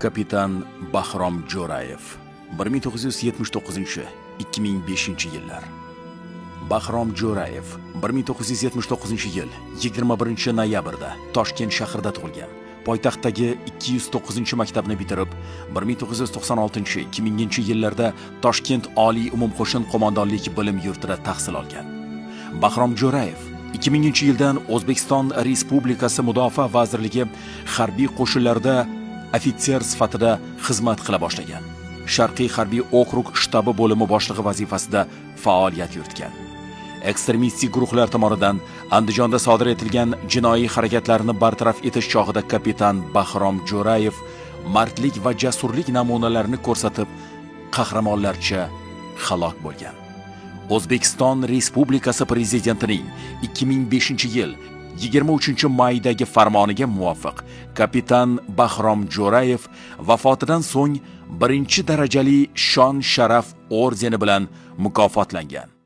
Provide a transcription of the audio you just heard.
Kapitan Bahrom Jo'rayev 1979-2005 yillar. Bahrom Jo'rayev 1979 yil 21 noyabrda Toshkent shahrida tug'ilgan. Poytaxtdagi 209 maktabni bitirib, 1996-2000 yillarda Toshkent Oliy umumqo'shin qo'mondonlik bilim yurtida tahsil olgan. Bahrom Jo'rayev 2000 yildan O'zbekiston Respublikasi Mudofaa vazirligi harbiy qo'shinlarida ofitser sifatida xizmat qila boshlagan. Sharqiy harbiy okrug shtabi bo'limi boshlig'i vazifasida faoliyat yuritgan. Ekstremistik guruhlar tomonidan Andijonda sodir etilgan jinoiy harakatlarni bartaraf etish chog'ida kapitan Bahrom Jo'rayev mardlik va jasurlik namunalarini ko'rsatib, qahramonlarcha halok bo'lgan. O'zbekiston Respublikasi Prezidentining 2005-yil 23-maydagi farmoniga muvofiq kapitan Bahrom Jo'rayev vafotidan so'ng 1-darajali shon-sharaf ordeni bilan mukofotlangan.